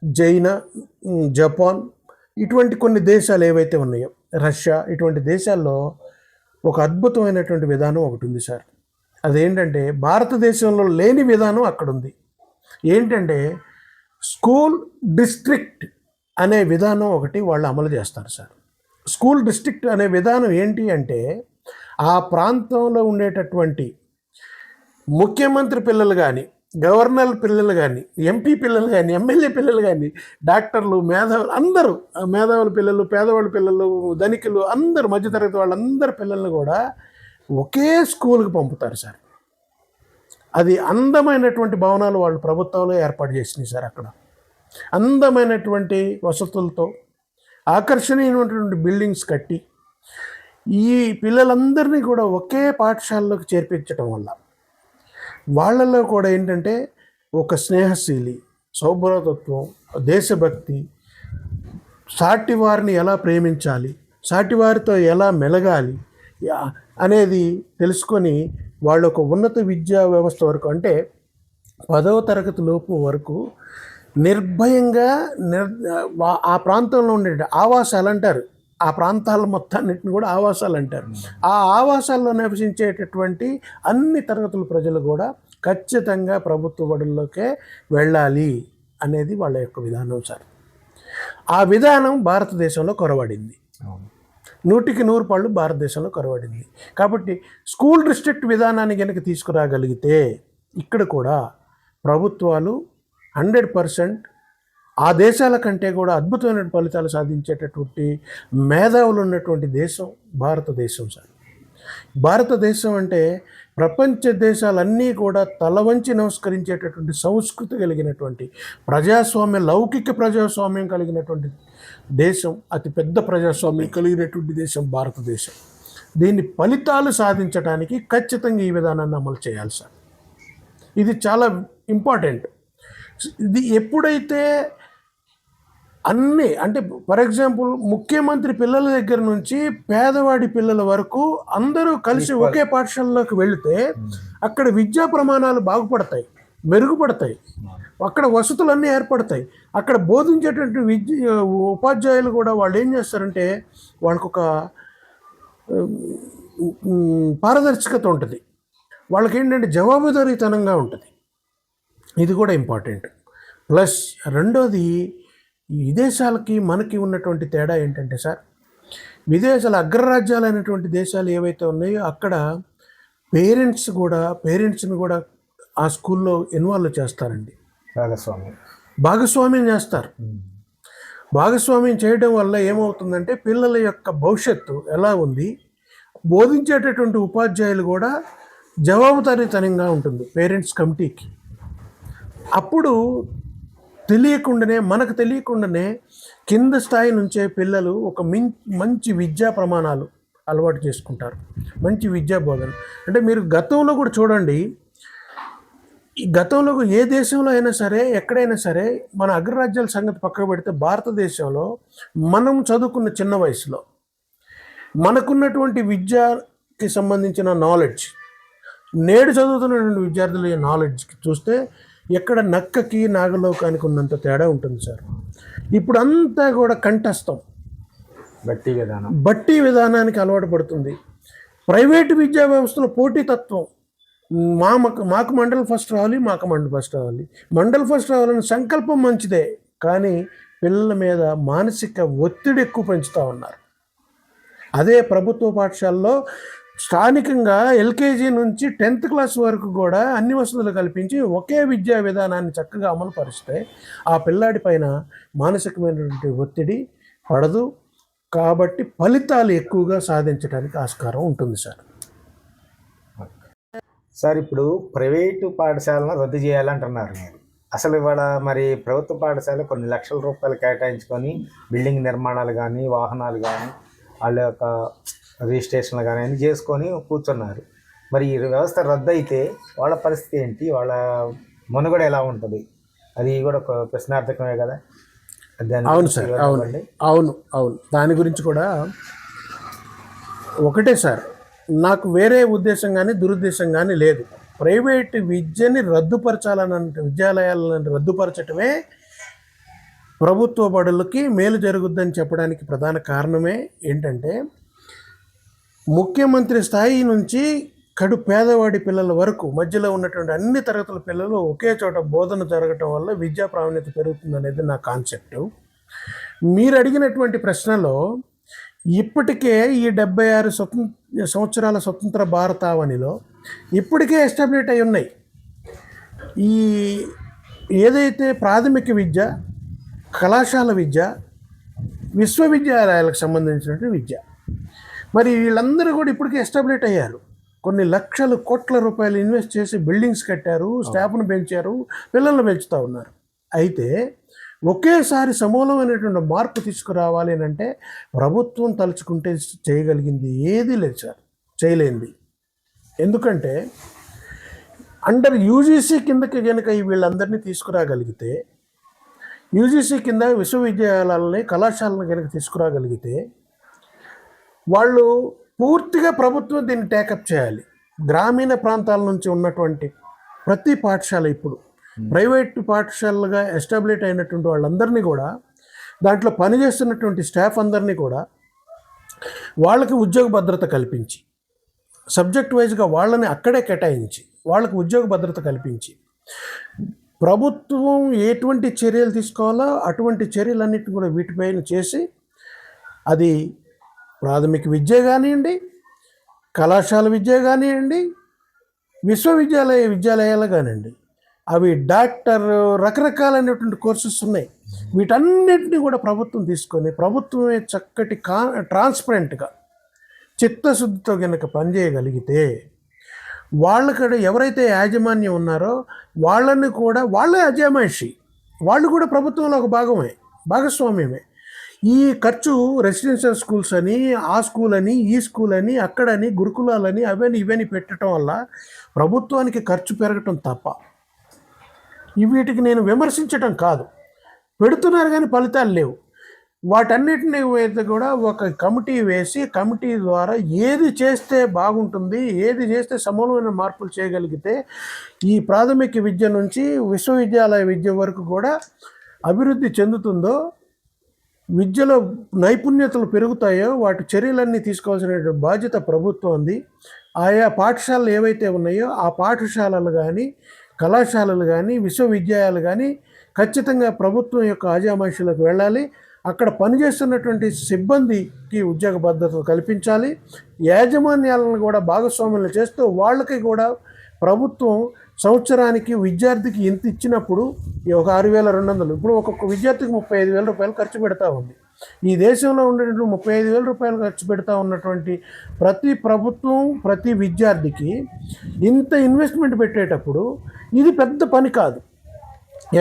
China, Japan, ఇటువంటి కొన్ని దేశాలు ఏవైతే ఉన్నాయో, రష్యా, ఇటువంటి దేశాల్లో ఒక అద్భుతమైనటువంటి విధానం ఒకటి ఉంది సార్. అదేంటంటే భారతదేశంలో లేని విధానం అక్కడ ఉంది. ఏంటంటే స్కూల్ డిస్ట్రిక్ట్ అనే విధానం ఒకటి వాళ్ళు అమలు చేస్తారు సార్. స్కూల్ డిస్ట్రిక్ట్ అనే విధానం ఏంటి అంటే ఆ ప్రాంతంలో ఉండేటటువంటి ముఖ్యమంత్రి పిల్లలు కానీ, గవర్నర్ పిల్లలు కానీ, ఎంపీ పిల్లలు కానీ, ఎమ్మెల్యే పిల్లలు కానీ, డాక్టర్లు, మేధావులు, అందరూ మేధావుల పిల్లలు, పేదవాళ్ళ పిల్లలు, ధనికులు, అందరూ మధ్యతరగతి వాళ్ళందరి పిల్లల్ని కూడా ఒకే స్కూల్కి పంపుతారు సార్. అది అందమైనటువంటి భవనాలు వాళ్ళు ప్రభుత్వంలో ఏర్పాటు చేసినాయి సార్. అక్కడ అందమైనటువంటి వసతులతో ఆకర్షణీయమైనటువంటి బిల్డింగ్స్ కట్టి ఈ పిల్లలందరినీ కూడా ఒకే పాఠశాలలోకి చేర్పించడం వల్ల వాళ్ళల్లో కూడా ఏంటంటే ఒక స్నేహశీలి, సౌభ్రతత్వం, దేశభక్తి, సాటి వారిని ఎలా ప్రేమించాలి, సాటి వారితో ఎలా మెలగాలి అనేది తెలుసుకొని వాళ్ళు ఒక ఉన్నత విద్యా వ్యవస్థ వరకు, అంటే 10వ తరగతి లోపు వరకు నిర్భయంగా ఆ ప్రాంతంలో ఉండే ఆవాసాలు అంటారు, ఆ ప్రాంతాల మొత్తాన్నిటిని కూడా ఆవాసాలు అంటారు. ఆ ఆవాసాల్లో నివసించేటటువంటి అన్ని తరగతుల ప్రజలు కూడా ఖచ్చితంగా ప్రభుత్వ బడుల్లోకే వెళ్ళాలి అనేది వాళ్ళ యొక్క విధానం సార్. ఆ విధానం భారతదేశంలో కొరవడింది, 100కి 100 పళ్ళు భారతదేశంలో కొరవడింది. కాబట్టి స్కూల్ డిస్ట్రిక్ట్ విధానాన్ని కనుక తీసుకురాగలిగితే ఇక్కడ కూడా ప్రభుత్వాలు 100% ఆ దేశాల కంటే కూడా అద్భుతమైన ఫలితాలు సాధించేటటువంటి మేధావులు ఉన్నటువంటి దేశం భారతదేశం సార్. భారతదేశం అంటే ప్రపంచ దేశాలన్నీ కూడా తల వంచి నమస్కరించేటటువంటి సంస్కృతి కలిగినటువంటి ప్రజాస్వామ్యం, లౌకిక ప్రజాస్వామ్యం కలిగినటువంటి దేశం, అతిపెద్ద ప్రజాస్వామ్యం కలిగినటువంటి దేశం భారతదేశం. దీన్ని ఫలితాలు సాధించడానికి ఖచ్చితంగా ఈ విధానాన్ని అమలు చేయాలి సార్. ఇది చాలా ఇంపార్టెంట్. ఇది ఎప్పుడైతే అన్నీ, అంటే ఫర్ ఎగ్జాంపుల్ ముఖ్యమంత్రి పిల్లల దగ్గర నుంచి పేదవాడి పిల్లల వరకు అందరూ కలిసి ఒకే పాఠశాలలోకి వెళితే అక్కడ విద్యా ప్రమాణాలు బాగుపడతాయి, మెరుగుపడతాయి, అక్కడ వసతులన్నీ ఏర్పడతాయి. అక్కడ బోధించేటువంటి ఉపాధ్యాయులు కూడా వాళ్ళు ఏం చేస్తారంటే వాళ్ళకు ఒక పారదర్శకత ఉంటుంది, వాళ్ళకి ఏంటంటే జవాబుదారీతనంగా ఉంటుంది. ఇది కూడా ఇంపార్టెంట్. ప్లస్ రెండోది, విదేశాలకి మనకి ఉన్నటువంటి తేడా ఏంటంటే సార్, విదేశాల అగ్రరాజ్యాలు అనేటువంటి దేశాలు ఏవైతే ఉన్నాయో అక్కడ పేరెంట్స్ని కూడా ఆ స్కూల్లో ఇన్వాల్వ్ చేస్తారండి, భాగస్వామ్యం చేస్తారు. భాగస్వామ్యం చేయడం వల్ల ఏమవుతుందంటే పిల్లల యొక్క భవిష్యత్తు ఎలా ఉంది, బోధించేటటువంటి ఉపాధ్యాయులు కూడా జవాబుదారీతనంగా ఉంటుంది పేరెంట్స్ కమిటీకి. అప్పుడు మనకు తెలియకుండానే కింద స్థాయి నుంచే పిల్లలు ఒక మంచి విద్యా ప్రమాణాలు అలవాటు చేసుకుంటారు, మంచి విద్యా బోధన. అంటే మీరు గతంలో కూడా చూడండి, ఈ గతంలో ఏ దేశంలో అయినా సరే, ఎక్కడైనా సరే, మన అగ్రరాజ్యాల సంగతి పక్కకు పెడితే భారతదేశంలో మనం చదువుకున్న చిన్న వయసులో మనకున్నటువంటి విద్యకి సంబంధించిన నాలెడ్జ్, నేడు చదువుతున్నటువంటి విద్యార్థుల నాలెడ్జ్కి చూస్తే ఎక్కడ నక్కకి నాగలోకానికి ఉన్నంత తేడా ఉంటుంది సార్. ఇప్పుడు అంతా కూడా కంఠస్థం, బట్టి విధానానికి అలవాటు పడుతుంది. ప్రైవేటు విద్యా వ్యవస్థలో పోటీతత్వం, మాకు మండల్ ఫస్ట్ రావాలి, మండల్ ఫస్ట్ రావాలని సంకల్పం మంచిదే, కానీ పిల్లల మీద మానసిక ఒత్తిడి ఎక్కువ పెంచుతూ ఉన్నారు. అదే ప్రభుత్వ పాఠశాలలో స్థానికంగా ఎల్కేజీ నుంచి 10th క్లాస్ వరకు కూడా అన్ని వసతులు కల్పించి ఒకే విద్యా విధానాన్ని చక్కగా అమలు పరిస్తే ఆ పిల్లాడి పైన మానసికమైనటువంటి ఒత్తిడి పడదు. కాబట్టి ఫలితాలు ఎక్కువగా సాధించడానికి ఆస్కారం ఉంటుంది సార్. సార్, ఇప్పుడు ప్రైవేటు పాఠశాలను రద్దు చేయాలంటున్నారు మీరు. అసలు ఇవాళ మరి ప్రభుత్వ పాఠశాల కొన్ని లక్షల రూపాయలు కేటాయించుకొని బిల్డింగ్ నిర్మాణాలు కానీ, వాహనాలు కానీ, వాళ్ళ యొక్క రిజిస్ట్రేషన్లు కానీ అన్నీ చేసుకొని కూర్చున్నారు. మరి ఈ వ్యవస్థ రద్దు అయితే వాళ్ళ పరిస్థితి ఏంటి, వాళ్ళ మనుగడ ఎలా ఉంటుంది? అది కూడా ఒక ప్రశ్నార్థకమే కదా. అవును సార్, అవును. దాని గురించి కూడా ఒకటే సార్, నాకు వేరే ఉద్దేశం కానీ దురుద్దేశం కానీ లేదు. ప్రైవేట్ విద్యని విద్యాలయాలను రద్దుపరచటమే ప్రభుత్వ బడులకి మేలు జరుగుద్దని చెప్పడానికి ప్రధాన కారణమే ఏంటంటే, ముఖ్యమంత్రి స్థాయి నుంచి కడు పేదవాడి పిల్లల వరకు మధ్యలో ఉన్నటువంటి అన్ని తరగతుల పిల్లలు ఒకే చోట బోధన జరగటం వల్ల విద్యా ప్రావీణ్యత పెరుగుతుందనేది నా కాన్సెప్టు. మీరు అడిగినటువంటి ప్రశ్నలో ఇప్పటికే ఈ 76 సంవత్సరాల స్వతంత్ర భారతావనిలో ఇప్పటికే ఎస్టాబ్లిష్ అయి ఉన్నాయి. ఈ ఏదైతే ప్రాథమిక విద్య, కళాశాల విద్య, విశ్వవిద్యాలయాలకు సంబంధించినటువంటి విద్య, మరి వీళ్ళందరూ కూడా ఇప్పటికే ఎస్టాబ్లిష్ అయ్యారు. కొన్ని లక్షల కోట్ల రూపాయలు ఇన్వెస్ట్ చేసి బిల్డింగ్స్ కట్టారు, స్టాఫ్ను పెంచారు, పిల్లలను పెంచుతూ ఉన్నారు. అయితే ఒకేసారి సమూలమైనటువంటి మార్పు తీసుకురావాలి అని అంటే ప్రభుత్వం తలుచుకుంటే చేయగలిగింది ఏదీ లేదు సార్, చేయలేంది. ఎందుకంటే అండర్ యూజీసీ కిందకి కనుక వీళ్ళందరినీ తీసుకురాగలిగితే యూజీసీ కింద విశ్వవిద్యాలయాలని కళాశాలను కనుక తీసుకురాగలిగితే వాళ్ళు పూర్తిగా ప్రభుత్వం దీన్ని టేకప్ చేయాలి. గ్రామీణ ప్రాంతాల నుంచి ఉన్నటువంటి ప్రతి పాఠశాల ఇప్పుడు ప్రైవేట్ పాఠశాలలుగా ఎస్టాబ్లిష్ అయినటువంటి వాళ్ళందరినీ కూడా, దాంట్లో పనిచేస్తున్నటువంటి స్టాఫ్ అందరినీ కూడా వాళ్ళకి ఉద్యోగ భద్రత కల్పించి, సబ్జెక్ట్ వైజ్గా వాళ్ళని అక్కడే కేటాయించి వాళ్ళకి ఉద్యోగ భద్రత కల్పించి, ప్రభుత్వం ఎటువంటి చర్యలు తీసుకోవాలో అటువంటి చర్యలన్నిటిని కూడా వీటిపైన చేసి, అది ప్రాథమిక విద్య కానివ్వండి, కళాశాల విద్య కానివ్వండి, విద్యాలయాలు కానివ్వండి, అవి డాక్టర్ రకరకాలైనటువంటి కోర్సెస్ ఉన్నాయి. వీటన్నిటిని కూడా ప్రభుత్వం తీసుకొని ప్రభుత్వమే చక్కటి ట్రాన్స్పరెంట్గా చిత్తశుద్ధితో కనుక పనిచేయగలిగితే, వాళ్ళక్కడ ఎవరైతే యాజమాన్యం ఉన్నారో వాళ్ళని కూడా, వాళ్ళే అజమాయిషి, వాళ్ళు కూడా ప్రభుత్వంలో ఒక భాగస్వామ్యమే. ఈ ఖర్చు రెసిడెన్షియల్ స్కూల్స్ అని, ఆ స్కూల్ అని, ఈ స్కూల్ అని, అక్కడని, గురుకులాలని, అవని ఇవని పెట్టడం వల్ల ప్రభుత్వానికి ఖర్చు పెరగటం తప్ప, వీటికి నేను విమర్శించటం కాదు. పెడుతున్నారు కానీ ఫలితాలు లేవు. వాటన్నిటిని కూడా ఒక కమిటీ వేసి, కమిటీ ద్వారా ఏది చేస్తే బాగుంటుంది, ఏది చేస్తే సమూలమైన మార్పులు చేయగలిగితే ఈ ప్రాథమిక విద్య నుంచి విశ్వవిద్యాలయ విద్య వరకు కూడా అభివృద్ధి చెందుతుందో, విద్యలో నైపుణ్యతలు పెరుగుతాయో, వాటి చర్యలన్నీ తీసుకోవాల్సిన బాధ్యత ప్రభుత్వం ఉంది. ఆయా పాఠశాలలు ఏవైతే ఉన్నాయో ఆ పాఠశాలలు కానీ, కళాశాలలు కానీ, విశ్వవిద్యాలయాలు కానీ ఖచ్చితంగా ప్రభుత్వం యొక్క ఆజామాయిషీలకు వెళ్ళాలి. అక్కడ పనిచేస్తున్నటువంటి సిబ్బందికి ఉద్యోగ భద్రత కల్పించాలి. యాజమాన్యాలను కూడా భాగస్వామ్యం చేస్తూ వాళ్ళకి కూడా ప్రభుత్వం సంవత్సరానికి విద్యార్థికి ఇంత ఇచ్చినప్పుడు, ఒక 6,200, ఇప్పుడు ఒక్కొక్క విద్యార్థికి 35,000 రూపాయలు ఖర్చు పెడతా ఉంది. ఈ దేశంలో ఉండేటువంటి 35,000 రూపాయలు ఖర్చు పెడతా ఉన్నటువంటి ప్రతి ప్రభుత్వం ప్రతి విద్యార్థికి ఇంత ఇన్వెస్ట్మెంట్ పెట్టేటప్పుడు ఇది పెద్ద పని కాదు.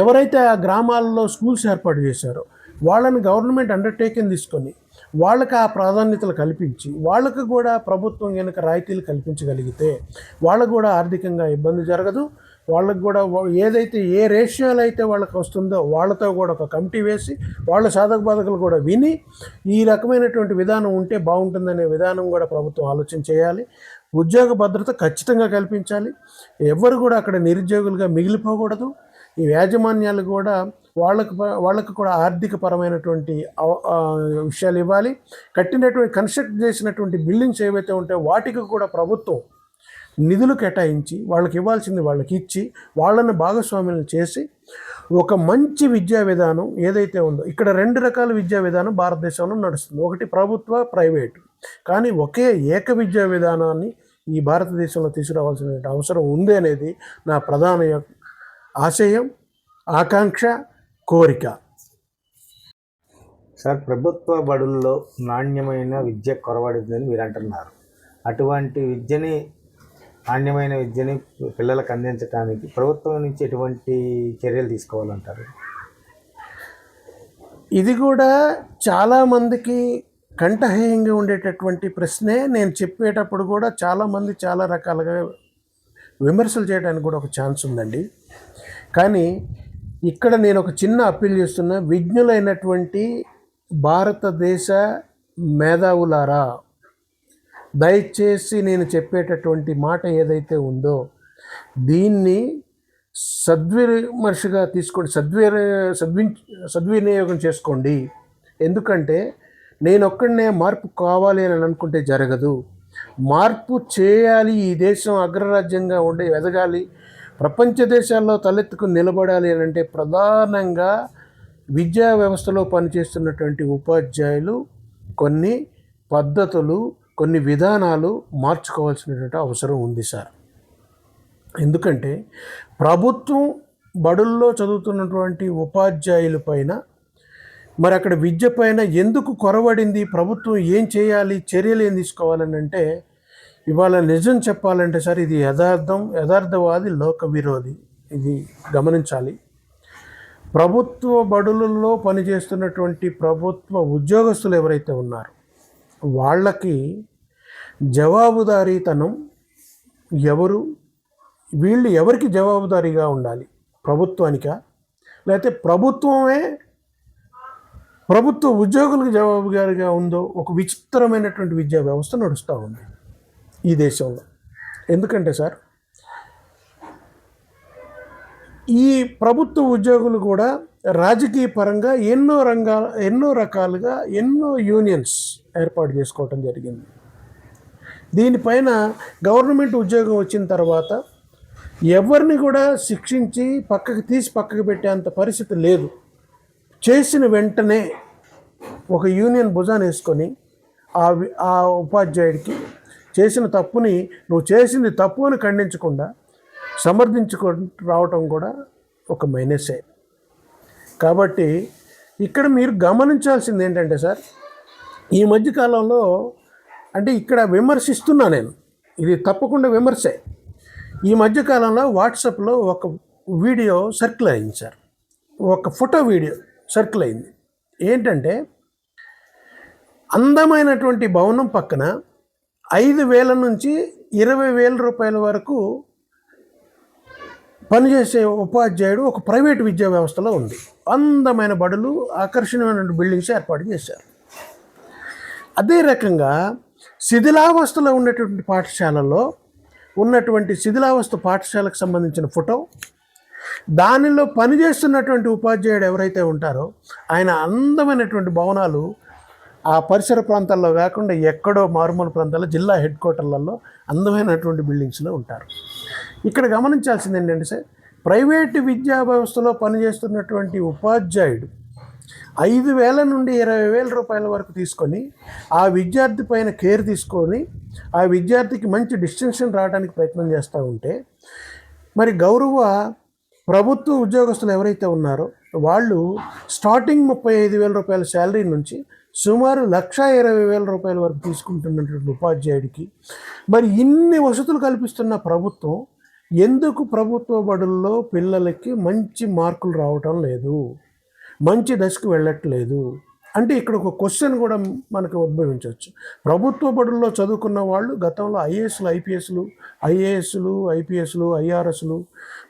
ఎవరైతే ఆ గ్రామాల్లో స్కూల్స్ ఏర్పాటు చేశారో వాళ్ళని గవర్నమెంట్ అండర్టేకింగ్ తీసుకొని వాళ్ళకి ఆ ప్రాధాన్యతలు కల్పించి, వాళ్ళకు కూడా ప్రభుత్వం కనుక రాయితీలు కల్పించగలిగితే వాళ్ళకు కూడా ఆర్థికంగా ఇబ్బంది జరగదు. వాళ్ళకు కూడా ఏదైతే ఏ రేషియోలు అయితే వాళ్ళకి వస్తుందో వాళ్ళతో కూడా ఒక కమిటీ వేసి వాళ్ళ సాధక బాధకులు కూడా విని ఈ రకమైనటువంటి విధానం ఉంటే బాగుంటుందనే విధానం కూడా ప్రభుత్వం ఆలోచన చేయాలి. ఉద్యోగ భద్రత ఖచ్చితంగా కల్పించాలి. ఎవరు కూడా అక్కడ నిరుద్యోగులుగా మిగిలిపోకూడదు. ఈ యాజమాన్యాలు కూడా వాళ్ళకు కూడా ఆర్థిక పరమైనటువంటి విషయాలు ఇవ్వాలి. కన్స్ట్రక్ట్ చేసినటువంటి బిల్డింగ్స్ ఏవైతే ఉంటాయో వాటికి కూడా ప్రభుత్వం నిధులు కేటాయించి వాళ్ళకి ఇవ్వాల్సింది వాళ్ళకి ఇచ్చి వాళ్ళని భాగస్వామ్యం చేసి ఒక మంచి విద్యా విధానం ఏదైతే ఉందో, ఇక్కడ 2 రకాల విద్యా విధానం భారతదేశంలో నడుస్తుంది. ఒకటి ప్రభుత్వ, ప్రైవేటు. కానీ ఒకే ఏక విద్యా విధానాన్ని ఈ భారతదేశంలో తీసుకురావాల్సిన అవసరం ఉంది అనేది నా ప్రధాన ఆశయం, ఆకాంక్ష, కోరిక. సార్, ప్రభుత్వ బడుల్లో నాణ్యమైన విద్య కొరవడిందని మీరు అంటున్నారు. అటువంటి నాణ్యమైన విద్యని పిల్లలకు అందించడానికి ప్రభుత్వం నుంచి ఎటువంటి చర్యలు తీసుకోవాలంటారు? ఇది కూడా చాలామందికి కంఠహేయంగా ఉండేటటువంటి ప్రశ్నే. నేను చెప్పేటప్పుడు కూడా చాలామంది చాలా రకాలుగా విమర్శలు చేయడానికి కూడా ఒక ఛాన్స్ ఉందండి. కానీ ఇక్కడ నేను ఒక చిన్న అప్పీల్ చేస్తున్నా, విజ్ఞులైనటువంటి భారతదేశ మేధావులారా, దయచేసి నేను చెప్పేటటువంటి మాట ఏదైతే ఉందో దీన్ని సద్విమర్శగా తీసుకోండి, సద్వినియోగం చేసుకోండి. ఎందుకంటే నేను ఒక్కడనే మార్పు కావాలి అని అనుకుంటే జరగదు. మార్పు చేయాలి. ఈ దేశం అగ్రరాజ్యంగా ఎదగాలి, ప్రపంచ దేశాల్లో తలెత్తుకుని నిలబడాలి అని అంటే ప్రధానంగా విద్యా వ్యవస్థలో పనిచేస్తున్నటువంటి ఉపాధ్యాయులు కొన్ని పద్ధతులు, కొన్ని విధానాలు మార్చుకోవాల్సినటువంటి అవసరం ఉంది సార్. ఎందుకంటే ప్రభుత్వం బడుల్లో చదువుతున్నటువంటి ఉపాధ్యాయుల పైన, మరి అక్కడ విద్య పైన ఎందుకు కొరవడింది, ప్రభుత్వం ఏం చేయాలి, చర్యలు ఏం తీసుకోవాలని అంటే, ఇవాళ నిజం చెప్పాలంటే సార్, ఇది యథార్థవాది, లోక విరోధి. ఇది గమనించాలి. ప్రభుత్వ బడులలో పనిచేస్తున్నటువంటి ప్రభుత్వ ఉద్యోగస్తులు ఎవరైతే ఉన్నారో వాళ్ళకి జవాబుదారీతనం వీళ్ళు ఎవరికి జవాబుదారీగా ఉండాలి? ప్రభుత్వానికా లేకపోతే ప్రభుత్వమే ప్రభుత్వ ఉద్యోగులకు జవాబుదారీగా ఉందో ఒక విచిత్రమైనటువంటి విద్యా వ్యవస్థ నడుస్తూ ఉంది ఈ దేశంలో. ఎందుకంటే సార్, ఈ ప్రభుత్వ ఉద్యోగులు కూడా రాజకీయ పరంగా ఎన్నో రకాలుగా ఎన్నో యూనియన్స్ ఏర్పాటు చేసుకోవటం జరిగింది. దీనిపైన గవర్నమెంట్ ఉద్యోగం వచ్చిన తర్వాత ఎవరిని కూడా శిక్షించి పక్కకు పెట్టేంత పరిస్థితి లేదు. చేసిన వెంటనే ఒక యూనియన్ భుజాన్ని వేసుకొని ఆ ఉపాధ్యాయుడికి చేసిన తప్పుని నువ్వు చేసింది తప్పు అని ఖండించకుండా రావటం కూడా ఒక మైనసే. కాబట్టి ఇక్కడ మీరు గమనించాల్సింది ఏంటంటే సార్, ఈ మధ్యకాలంలో అంటే ఇక్కడ విమర్శిస్తున్నా నేను, ఇది తప్పకుండా విమర్శే. ఈ మధ్యకాలంలో వాట్సాప్లో ఒక వీడియో సర్కిల్ అయింది సార్, ఒక ఫోటో వీడియో సర్కిల్ అయింది. ఏంటంటే అందమైనటువంటి భవనం పక్కన 5,000 నుంచి 20,000 రూపాయల వరకు పనిచేసే ఉపాధ్యాయుడు ఒక ప్రైవేట్ విద్యా వ్యవస్థలో ఉంది. అందమైన బడులు, ఆకర్షణీయమైన బిల్డింగ్స్ ఏర్పాటు చేశారు. అదే రకంగా శిథిలావస్థలో ఉన్నటువంటి పాఠశాలల్లో ఉన్నటువంటి శిథిలావస్థ పాఠశాలకు సంబంధించిన ఫోటో, దానిలో పనిచేస్తున్నటువంటి ఉపాధ్యాయుడు ఎవరైతే ఉంటారో ఆయన అందమైనటువంటి భవనాలు ఆ పరిసర ప్రాంతాల్లో కాకుండా ఎక్కడో మారుమూల ప్రాంతాల్లో జిల్లా హెడ్ క్వార్టర్లలో అందమైనటువంటి బిల్డింగ్స్లో ఉంటారు. ఇక్కడ గమనించాల్సింది ఏంటంటే సార్, ప్రైవేటు విద్యా వ్యవస్థలో పనిచేస్తున్నటువంటి ఉపాధ్యాయుడు 5,000 నుండి 20,000 రూపాయల వరకు తీసుకొని ఆ విద్యార్థి పైన కేర్ తీసుకొని ఆ విద్యార్థికి మంచి డిస్టింక్షన్ రావడానికి ప్రయత్నం చేస్తూ ఉంటే, మరి గౌరవ ప్రభుత్వ ఉద్యోగస్తులు ఎవరైతే ఉన్నారో వాళ్ళు స్టార్టింగ్ 35,000 రూపాయల శాలరీ నుంచి సుమారు 1,20,000 రూపాయల వరకు తీసుకుంటున్నటువంటి ఉపాధ్యాయుడికి మరి ఇన్ని వసతులు కల్పిస్తున్న ప్రభుత్వం ఎందుకు ప్రభుత్వ బడుల్లో పిల్లలకి మంచి మార్కులు రావటం లేదు, మంచి దశకు వెళ్ళట్లేదు అంటే ఇక్కడ ఒక క్వశ్చన్ కూడా మనకు ఉద్భవించవచ్చు. ప్రభుత్వ బడుల్లో చదువుకున్న వాళ్ళు గతంలో ఐఏఎస్లు, ఐపీఎస్లు, ఐఆర్ఎస్లు,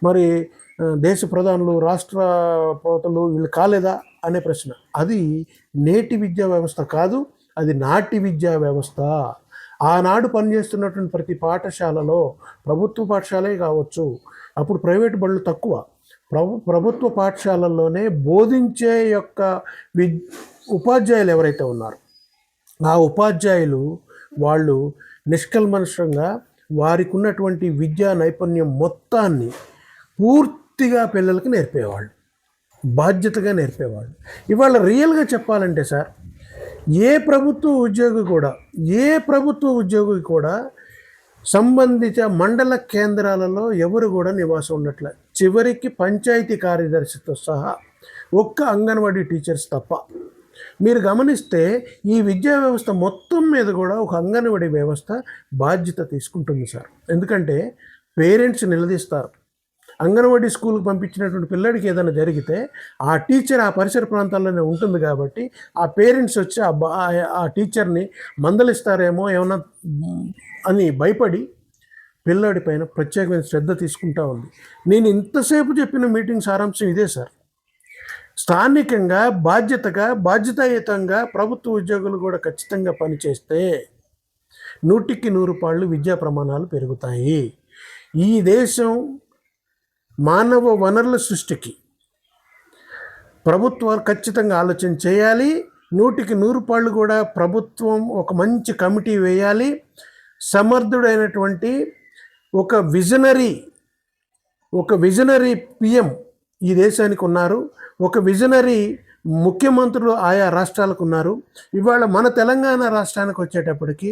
మరి దేశ ప్రధానులు, రాష్ట్రపతులు వీళ్ళు కాలేదా అనే ప్రశ్న. అది నేటి విద్యా వ్యవస్థ కాదు, అది నాటి విద్యా వ్యవస్థ. ఆనాడు పనిచేస్తున్నటువంటి ప్రతి పాఠశాలలో, ప్రభుత్వ పాఠశాలే కావచ్చు, అప్పుడు ప్రైవేట్ బడులు తక్కువ, ప్రభుత్వ పాఠశాలల్లోనే బోధించే యొక్క ఉపాధ్యాయులు ఎవరైతే ఉన్నారో ఆ ఉపాధ్యాయులు వాళ్ళు నిష్కల్మషంగా వారికి ఉన్నటువంటి విద్యా నైపుణ్యం మొత్తాన్ని పూర్తిగా పిల్లలకి నేర్పేవాళ్ళు, బాధ్యతగా నేర్పేవాళ్ళు. ఇవాళ రియల్గా చెప్పాలంటే సార్, ఏ ప్రభుత్వ ఉద్యోగి కూడా సంబంధిత మండల కేంద్రాలలో ఎవరు కూడా నివాసం ఉండట్లే. చివరికి పంచాయతీ కార్యదర్శితో సహా ఒక్క అంగన్వాడీ టీచర్స్ తప్ప. మీరు గమనిస్తే ఈ విద్యా వ్యవస్థ మొత్తం మీద కూడా ఒక అంగన్వాడీ వ్యవస్థ బాధ్యత తీసుకుంటుంది సార్. ఎందుకంటే పేరెంట్స్ నిలదీస్తారు. అంగన్వాడీ స్కూల్కి పంపించినటువంటి పిల్లడికి ఏదైనా జరిగితే ఆ టీచర్ ఆ పరిసర ప్రాంతాల్లోనే ఉంటుంది కాబట్టి ఆ పేరెంట్స్ వచ్చి ఆ టీచర్ని మందలిస్తారేమో ఏమన్నా అని భయపడి పిల్లాడి పైన ప్రత్యేకమైన శ్రద్ధ తీసుకుంటా ఉంది. నేను ఇంతసేపు చెప్పిన మీటింగ్ సారాంశం ఇదే సార్. స్థానికంగా బాధ్యతాయుతంగా ప్రభుత్వ ఉద్యోగులు కూడా ఖచ్చితంగా పనిచేస్తే 100కి 100 పాళ్ళు విద్యా ప్రమాణాలు పెరుగుతాయి. ఈ దేశం మానవ వనరుల సృష్టికి ప్రభుత్వాలు ఖచ్చితంగా ఆలోచన చేయాలి. 100కి 100 పాళ్ళు కూడా ప్రభుత్వం ఒక మంచి కమిటీ వేయాలి. సమర్థుడైనటువంటి ఒక విజనరీ పిఎం ఈ దేశానికి ఉన్నారు, ఒక విజనరీ ముఖ్యమంత్రులు ఆయా రాష్ట్రాలకు ఉన్నారు. ఇవాళ మన తెలంగాణ రాష్ట్రానికి వచ్చేటప్పటికి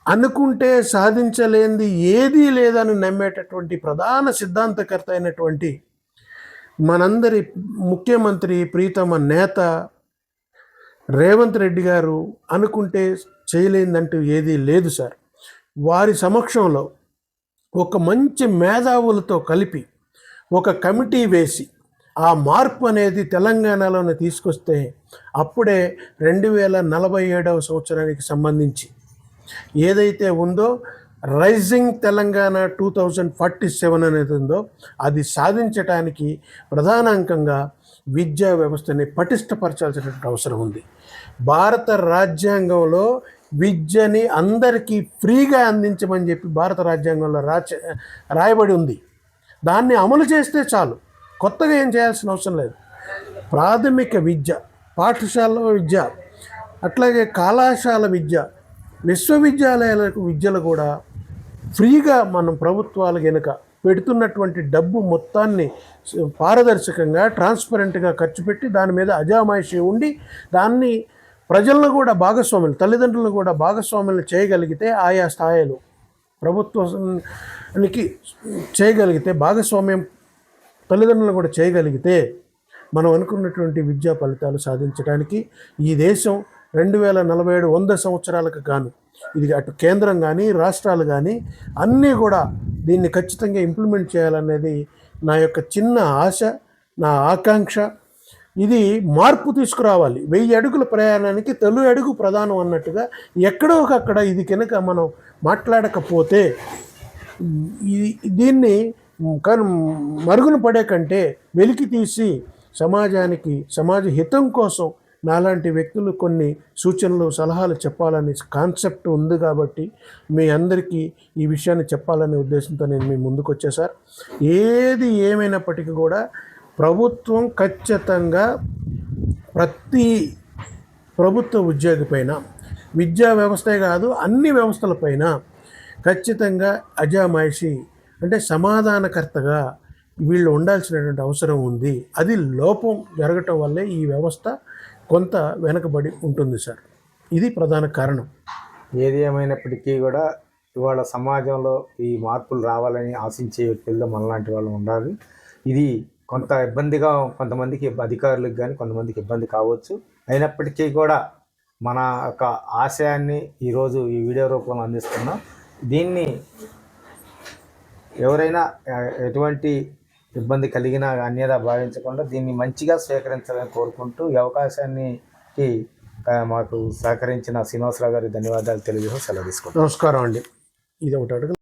అనుకుంటే సాధించలేనిది ఏదీ లేదని నమ్మేటటువంటి ప్రధాన సిద్ధాంతకర్త అయినటువంటి మనందరి ముఖ్యమంత్రి ప్రీతమ నేత రేవంత్ రెడ్డి గారు అనుకుంటే చేయలేనిదంటూ ఏదీ లేదు సార్. వారి సమక్షంలో ఒక మంచి మేధావులతో కలిపి ఒక కమిటీ వేసి ఆ మార్పు అనేది తెలంగాణలోనే తీసుకొస్తే అప్పుడే 2047వ సంవత్సరానికి సంబంధించి ఏదైతే ఉందో రైజింగ్ తెలంగాణ 2047 అనేది ఉందో అది సాధించడానికి ప్రధాన అంకంగా విద్యా వ్యవస్థని పటిష్టపరచాల్సినటువంటి అవసరం ఉంది. భారత రాజ్యాంగంలో విద్యని అందరికీ ఫ్రీగా అందించమని చెప్పి భారత రాజ్యాంగంలో రాయబడి ఉంది. దాన్ని అమలు చేస్తే చాలు, కొత్తగా ఏం చేయాల్సిన అవసరం లేదు. ప్రాథమిక విద్య, పాఠశాల విద్య, అట్లాగే కళాశాల విద్య, విశ్వవిద్యాలయాలకు విద్యలు కూడా ఫ్రీగా మనం ప్రభుత్వాలు కనుక పెడుతున్నటువంటి డబ్బు మొత్తాన్ని పారదర్శకంగా ట్రాన్స్పరెంట్గా ఖర్చు పెట్టి దాని మీద అజామాయిషీ ఉండి దాన్ని ప్రజలను కూడా భాగస్వాములు, తల్లిదండ్రులను కూడా భాగస్వాములను చేయగలిగితే, ఆయా స్థాయిలు ప్రభుత్వానికి చేయగలిగితే, భాగస్వామ్యం తల్లిదండ్రులను కూడా చేయగలిగితే మనం అనుకున్నటువంటి విద్యా ఫలితాలు సాధించడానికి ఈ దేశం 2047 100 సంవత్సరాలకు గాను ఇది అటు కేంద్రం కానీ రాష్ట్రాలు కానీ అన్నీ కూడా దీన్ని ఖచ్చితంగా ఇంప్లిమెంట్ చేయాలనేది నా యొక్క చిన్న ఆశ, నా ఆకాంక్ష. ఇది మార్పు తీసుకురావాలి. 1000 అడుగుల ప్రయాణానికి తొలి అడుగు ప్రధానం అన్నట్టుగా ఎక్కడో ఒకక్కడ ఇది కనుక మనం మాట్లాడకపోతే దీన్ని మరుగున పడే కంటే వెలికి తీసి సమాజానికి, సమాజ హితం కోసం నాలాంటి వ్యక్తులు కొన్ని సూచనలు, సలహాలు చెప్పాలని కాన్సెప్ట్ ఉంది కాబట్టి మీ అందరికీ ఈ విషయాన్ని చెప్పాలనే ఉద్దేశంతో నేను మీ ముందుకు వచ్చా సార్. ఏది ఏమైనప్పటికీ కూడా ప్రభుత్వం ఖచ్చితంగా ప్రతి ప్రభుత్వ ఉద్యోగి పైన, విద్యా వ్యవస్థే కాదు అన్ని వ్యవస్థలపైన ఖచ్చితంగా అజామాయిషీ అంటే సమాధానకర్తగా వీళ్ళు ఉండాల్సినటువంటి అవసరం ఉంది. అది లోపం జరగటం వల్లే ఈ వ్యవస్థ కొంత వెనకబడి ఉంటుంది సార్. ఇది ప్రధాన కారణం. ఏది ఏమైనప్పటికీ కూడా ఇవాళ సమాజంలో ఈ మార్పులు రావాలని ఆశించే వ్యక్తుల్లో మనలాంటి వాళ్ళు ఉండాలి. ఇది కొంత ఇబ్బందిగా కొంతమందికి, అధికారులకు కానీ కొంతమందికి ఇబ్బంది కావచ్చు. అయినప్పటికీ కూడా మన యొక్క ఆశయాన్ని ఈరోజు ఈ వీడియో రూపంలో అందిస్తున్నాం. దీన్ని ఎవరైనా ఎటువంటి ఇబ్బంది కలిగినా అన్యదా భావించకుండా దీన్ని మంచిగా స్వీకరించాలని కోరుకుంటూ ఈ అవకాశానికి మాకు సహకరించిన శ్రీనివాసరావు గారికి ధన్యవాదాలు తెలియజేసి సెలవు తీసుకుంటాం. నమస్కారం అండి. ఇది ఒకటి అడుగు.